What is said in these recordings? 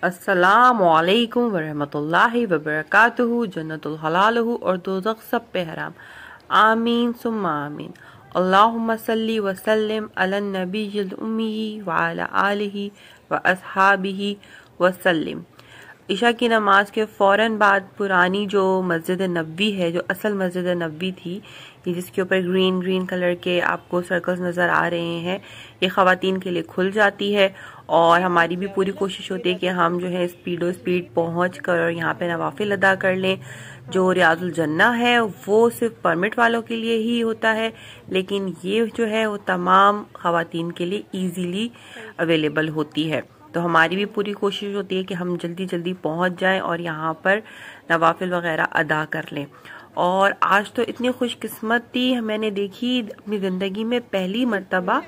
अस्सलामु अलैकुम वरहमतुल्लाहि वबरकातुहू। जन्नतुल हलालहू और दोज़ख सब पे हराम। आमीन सुम्मा आमीन। अल्लाहुम्मा सल्ली व सल्लिम अलन नबिय्यिल उम्मी व अला आलिहि व अस्हाबिहि व सल्लिम। इशा की नमाज के फ़ौरन बाद पुरानी जो मस्जिद नबवी है, जो असल मस्जिद नबवी थी, ये जिसके ऊपर ग्रीन ग्रीन कलर के आपको सर्कल्स नज़र आ रहे हैं, ये ख़वातीन के लिए खुल जाती है। और हमारी भी पूरी कोशिश होती है कि हम जो है स्पीड पहुँच कर और यहाँ पे नवाफिल अदा कर लें। जो रियाजुल जन्ना है वो सिर्फ परमिट वालों के लिए ही होता है, लेकिन ये जो है वो तमाम ख़वातीन के लिए ईजीली अवेलेबल होती है। तो हमारी भी पूरी कोशिश होती है कि हम जल्दी जल्दी पहुंच जाएं और यहाँ पर नवाफिल वगैरह अदा कर लें। और आज तो इतनी खुशकिस्मती मैंने देखी अपनी ज़िंदगी में पहली मर्तबा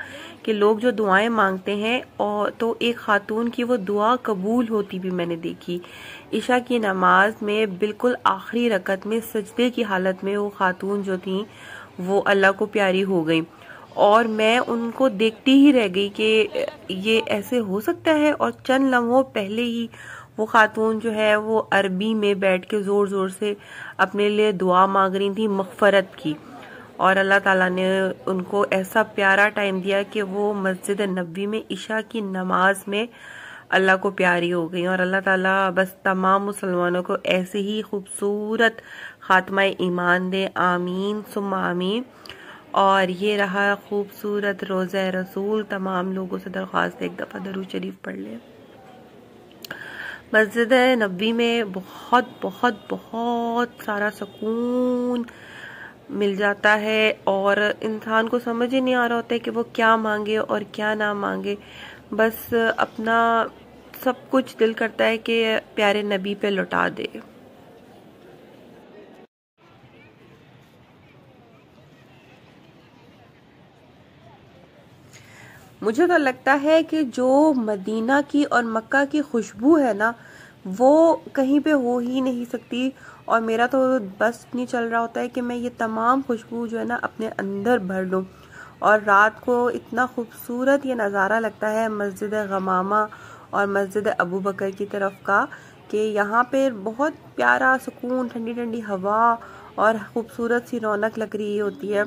कि लोग जो दुआएं मांगते हैं और तो एक खातून की वो दुआ कबूल होती भी मैंने देखी। इशा की नमाज में बिल्कुल आखिरी रकत में सजदे की हालत में वो खातून जो थी वो अल्लाह को प्यारी हो गई और मैं उनको देखती ही रह गई कि ये ऐसे हो सकता है। और चंद लम्हों पहले ही वो खातून जो है वो अरबी में बैठ के जोर जोर से अपने लिए दुआ मांग रही थी मग़फ़रत की, और अल्लाह ताला ने उनको ऐसा प्यारा टाइम दिया कि वो मस्जिद नबवी में इशा की नमाज में अल्लाह को प्यारी हो गई। और अल्लाह ताला बस तमाम मुसलमानों को ऐसे ही खूबसूरत खात्मा ईमान दे, आमीन सुम्मा आमीन। और ये रहा खूबसूरत रोज़ा रसूल। तमाम लोगों से दरख्वास्त एक दफ़ा दरूद शरीफ पढ़ लें। मस्जिद नबवी में बहुत बहुत बहुत सारा सुकून मिल जाता है और इंसान को समझ ही नहीं आ रहा होता है कि वो क्या मांगे और क्या ना मांगे। बस अपना सब कुछ दिल करता है कि प्यारे नबी पे लौटा दे। मुझे तो लगता है कि जो मदीना की और मक्का की खुशबू है ना, वो कहीं पे हो ही नहीं सकती। और मेरा तो बस नहीं चल रहा होता है कि मैं ये तमाम खुशबू जो है ना अपने अंदर भर लूं। और रात को इतना खूबसूरत ये नज़ारा लगता है मस्जिद गमामा और मस्जिद अबू बकर की तरफ का कि यहाँ पे बहुत प्यारा सुकून, ठंडी ठंडी हवा और खूबसूरत सी रौनक लग रही होती है।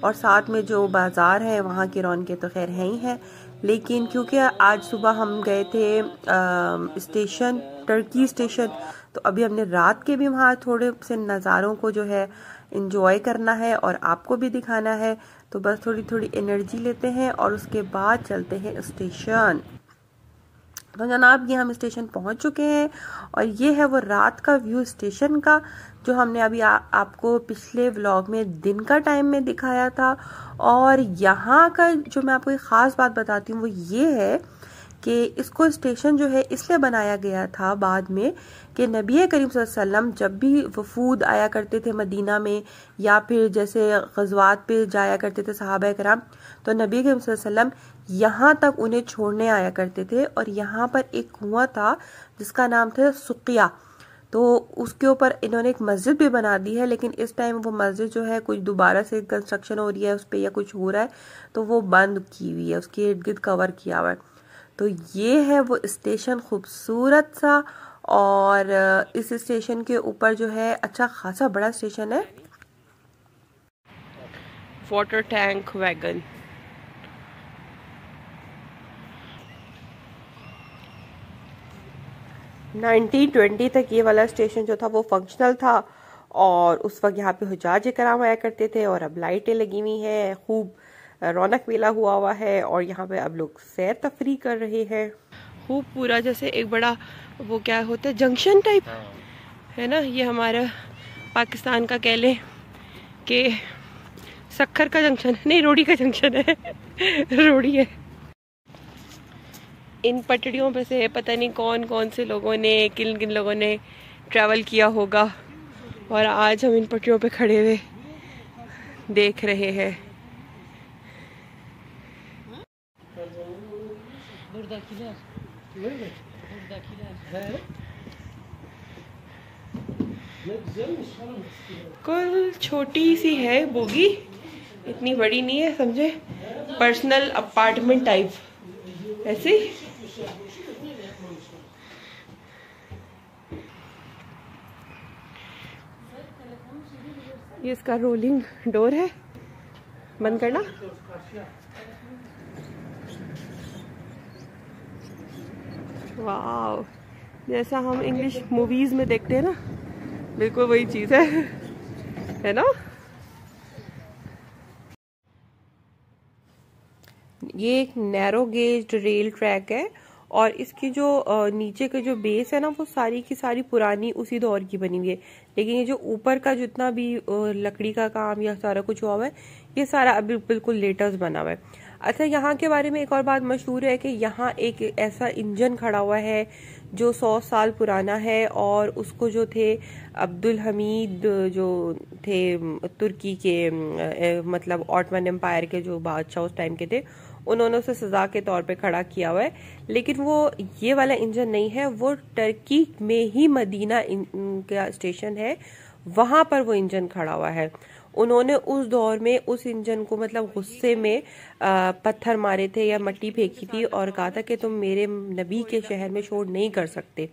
और साथ में जो बाज़ार है वहाँ की रौनकें तो खैर हैं ही हैं, लेकिन क्योंकि आज सुबह हम गए थे स्टेशन, टर्की स्टेशन, तो अभी हमने रात के भी वहाँ थोड़े से नज़ारों को जो है इंजॉय करना है और आपको भी दिखाना है। तो बस थोड़ी थोड़ी एनर्जी लेते हैं और उसके बाद चलते हैं स्टेशन। तो जनाब ये हम स्टेशन पहुंच चुके हैं और ये है वो रात का व्यू स्टेशन का, जो हमने अभी आपको पिछले व्लॉग में दिन का टाइम में दिखाया था। और यहाँ का जो मैं आपको एक ख़ास बात बताती हूँ वो ये है कि इसको स्टेशन जो है इसलिए बनाया गया था बाद में कि नबी करीम सल्लल्लाहु अलैहि वसल्लम जब भी वफूद आया करते थे मदीना में या फिर जैसे ग़ज़वात पे जाया करते थे सहाबा कराम, तो नबी करीम सल्लल्लाहु अलैहि वसल्लम यहाँ तक उन्हें छोड़ने आया करते थे। और यहाँ पर एक कुआं था जिसका नाम था सुकिया, तो उसके ऊपर इन्होंने एक मस्जिद भी बना दी है, लेकिन इस टाइम वो मस्जिद जो है कुछ दोबारा से कंस्ट्रक्शन हो रही है उस पर या कुछ हो रहा है तो वो बंद की हुई है, उसके इर्द गिर्द कवर किया हुआ है। तो ये है वो स्टेशन खूबसूरत सा, और इस स्टेशन के ऊपर जो है अच्छा खासा बड़ा स्टेशन है। वाटर टैंक वैगन, नाइनटीन 20 तक ये वाला स्टेशन जो था वो फंक्शनल था और उस वक्त यहाँ पे हुज्जाज कराम आया करते थे। और अब लाइटें लगी हुई हैं, खूब रौनक मेला हुआ है और यहाँ पे अब लोग सैर तफरी कर रहे हैं। खूब पूरा जैसे एक बड़ा वो क्या होता है जंक्शन टाइप है ना, ये हमारा पाकिस्तान का कह लें कि सक्खर का जंक्शन नहीं, रोड़ी का जंक्शन है रोड़ी है। इन पटड़ियों पे से पता नहीं कौन कौन से लोगों ने, किन किन लोगों ने ट्रैवल किया होगा और आज हम इन पटड़ियों पे खड़े हुए देख रहे हैं। कुल छोटी सी है बोगी, इतनी बड़ी नहीं है, समझे, पर्सनल अपार्टमेंट टाइप ऐसे। ये इसका रोलिंग डोर है, बंद करना। वाह, जैसा हम इंग्लिश मूवीज में देखते हैं ना, बिल्कुल वही चीज है ना। ये एक नैरो गेज रेल ट्रैक है और इसकी जो नीचे का जो बेस है ना, वो सारी की सारी पुरानी उसी दौर की बनी हुई है, लेकिन ये जो ऊपर का जितना भी लकड़ी का काम या सारा कुछ हुआ है, ये सारा अभी बिल्कुल लेटेस्ट बना हुआ है। अच्छा, यहाँ के बारे में एक और बात मशहूर है कि यहाँ एक ऐसा इंजन खड़ा हुआ है जो 100 साल पुराना है, और उसको जो थे अब्दुल हमीद जो थे तुर्की के मतलब ऑटमन एम्पायर के जो बादशाह उस टाइम के थे, उन्होंने उसे सजा के तौर पे खड़ा किया हुआ है। लेकिन वो ये वाला इंजन नहीं है, वो टर्की में ही मदीना का स्टेशन है, वहां पर वो इंजन खड़ा हुआ है। उन्होंने उस दौर में उस इंजन को मतलब गुस्से में पत्थर मारे थे या मिट्टी फेंकी थी और कहा था कि तुम मेरे नबी के शहर में शोर नहीं कर सकते,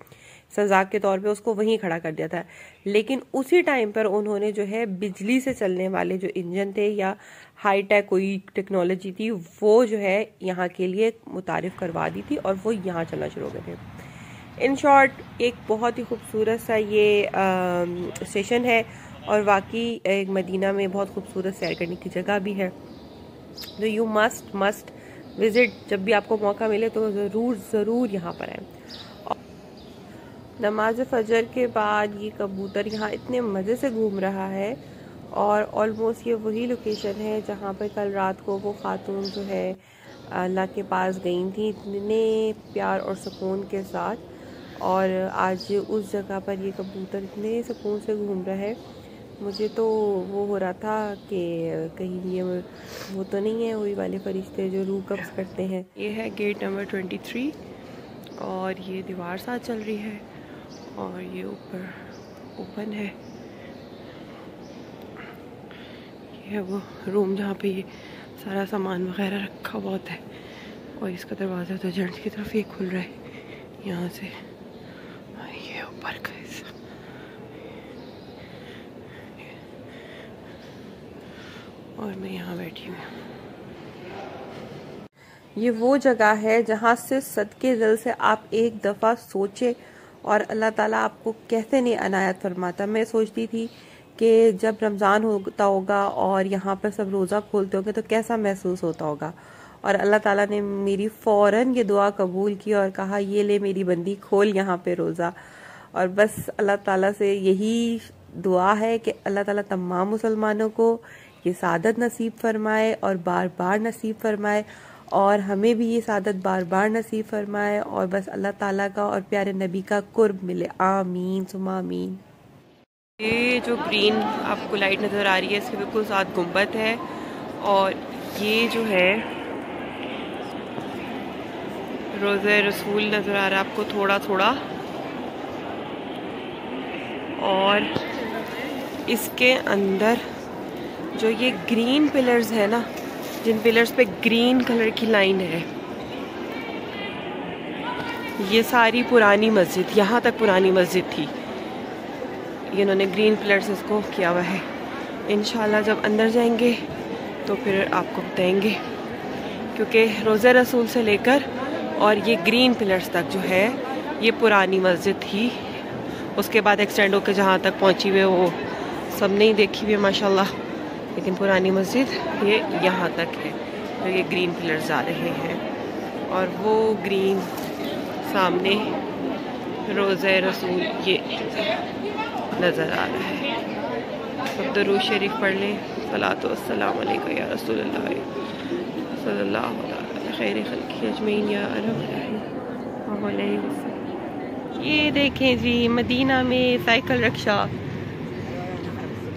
सजा के तौर पे उसको वहीं खड़ा कर दिया था। लेकिन उसी टाइम पर उन्होंने जो है बिजली से चलने वाले जो इंजन थे या हाईटेक कोई टेक्नोलॉजी थी, वो जो है यहाँ के लिए मुतारिफ करवा दी थी और वो यहाँ चलना शुरू हो गए थे। इन शॉर्ट एक बहुत ही खूबसूरत सा ये स्टेशन है और वाकई एक मदीना में बहुत खूबसूरत सैर करने की जगह भी है। तो यू मस्ट विजिट, जब भी आपको मौका मिले तो ज़रूर यहाँ पर आए। नमाज फजर के बाद ये कबूतर यहाँ इतने मज़े से घूम रहा है और ऑलमोस्ट ये वही लोकेशन है जहाँ पर कल रात को वो खातून जो है अल्लाह के पास गई थी इतने प्यार और सुकून के साथ, और आज उस जगह पर ये कबूतर इतने सुकून से घूम रहा है। मुझे तो वो हो रहा था कि कहीं ये वो तो नहीं है वही वाले फरिश्ते जो रूह कब्ज़ करते हैं। ये है गेट नंबर 23 और ये दीवार साथ चल रही है और ये ऊपर ओपन है। ये है वो रूम जहाँ पे ये सारा सामान वगैरह रखा बहुत है, और इसका दरवाज़ा तो जेंट्स की तरफ ही खुल रहा है यहाँ से। ये ऊपर का हिस्सा, और मैं यहाँ बैठी हूँ। ये वो जगह है जहाँ से सदके दिल से आप एक दफ़ा सोचे और अल्लाह ताला आपको कैसे नहीं अनायत फरमाता। मैं सोचती थी कि जब रमज़ान होता होगा और यहाँ पर सब रोज़ा खोलते होंगे तो कैसा महसूस होता होगा, और अल्लाह ताला ने मेरी फ़ौरन ये दुआ कबूल की और कहा ये ले मेरी बंदी, खोल यहाँ पे रोज़ा। और बस अल्लाह ताला से यही दुआ है कि अल्लाह ताला तमाम मुसलमानों को ये सादत नसीब फरमाए और बार बार नसीब फरमाए, और हमें भी ये सादत बार बार नसीब फरमाए, और बस अल्लाह ताला का और प्यारे नबी का कुर्ब मिले। आमीन सुमा आमीन। ये जो ग्रीन आपको लाइट नज़र आ रही है इसके बिल्कुल साथ गुंबद है, और ये जो है रोज़े रसूल नज़र आ रहा है आपको थोड़ा थोड़ा, और इसके अंदर जो ये ग्रीन पिलर्स है ना, जिन पिलर्स पे ग्रीन कलर की लाइन है, ये सारी पुरानी मस्जिद, यहाँ तक पुरानी मस्जिद थी, ये इन्होंने ग्रीन पिलर्स इसको किया हुआ है। इंशाल्लाह जब अंदर जाएंगे तो फिर आपको बताएंगे, क्योंकि रोज़े रसूल से लेकर और ये ग्रीन पिलर्स तक जो है ये पुरानी मस्जिद थी। उसके बाद एक्सटेंड होकर जहाँ तक पहुँची हुई वो सब नहीं देखी हुई माशाल्लाह, लेकिन पुरानी मस्जिद ये यहाँ तक है जो ये ग्रीन पिलर्स आ रहे हैं, और वो ग्रीन सामने रोज़े रसूल ये नज़र आ रहा है। सब दरूद शरीफ पढ़ लें, सलातो वस्सलाम अलैका या रसूलल्लाह सल्लल्लाहु अलैहि खैर खल्क़ि अजमईन या रब अलैहि वसल्लम। ये देखें जी मदीना में साइकिल रिक्शा,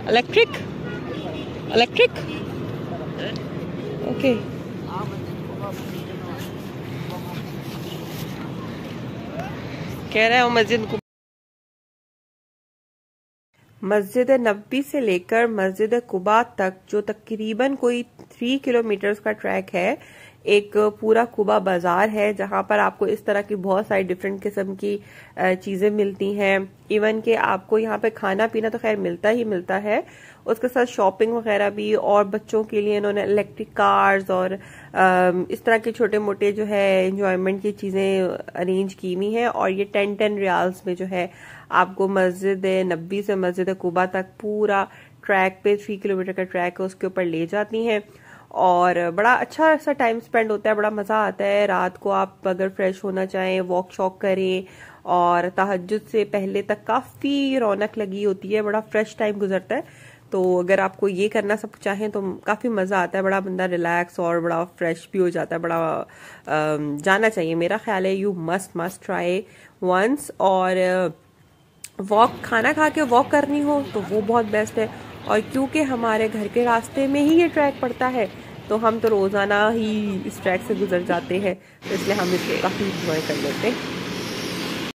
इलेक्ट्रिक ओके। कह रहा है वो मस्जिद नबी से लेकर मस्जिद कुबा तक जो तकरीबन कोई 3 किलोमीटर का ट्रैक है, एक पूरा कुबा बाजार है जहां पर आपको इस तरह की बहुत सारी डिफरेंट किस्म की चीजें मिलती हैं। इवन के आपको यहाँ पे खाना पीना तो खैर मिलता ही मिलता है, उसके साथ शॉपिंग वगैरह भी, और बच्चों के लिए इन्होंने इलेक्ट्रिक कार्स और इस तरह के छोटे मोटे जो है एंजॉयमेंट की चीजें अरेंज की हुई हैं। और ये 10 रियाल्स में जो है आपको मस्जिद नबी से मस्जिद कुबा तक पूरा ट्रैक पे 3 किलोमीटर का ट्रैक है उसके ऊपर ले जाती हैं। और बड़ा अच्छा सा टाइम स्पेंड होता है, बड़ा मजा आता है। रात को आप अगर फ्रेश होना चाहें, वॉक शॉक करें, और तहज्जुद से पहले तक काफी रौनक लगी होती है, बड़ा फ्रेश टाइम गुजरता है। तो अगर आपको ये करना सब चाहें तो काफी मजा आता है, बड़ा बंदा रिलैक्स और बड़ा फ्रेश भी हो जाता है, बड़ा जाना चाहिए। मेरा ख्याल है यू मस्ट ट्राई वंस। और वॉक, खाना खा के वॉक करनी हो तो वो बहुत बेस्ट है। और क्योंकि हमारे घर के रास्ते में ही ये ट्रैक पड़ता है तो हम तो रोजाना ही इस ट्रैक से गुजर जाते हैं, तो इसलिए हम इसको काफी इंजॉय कर लेते हैं।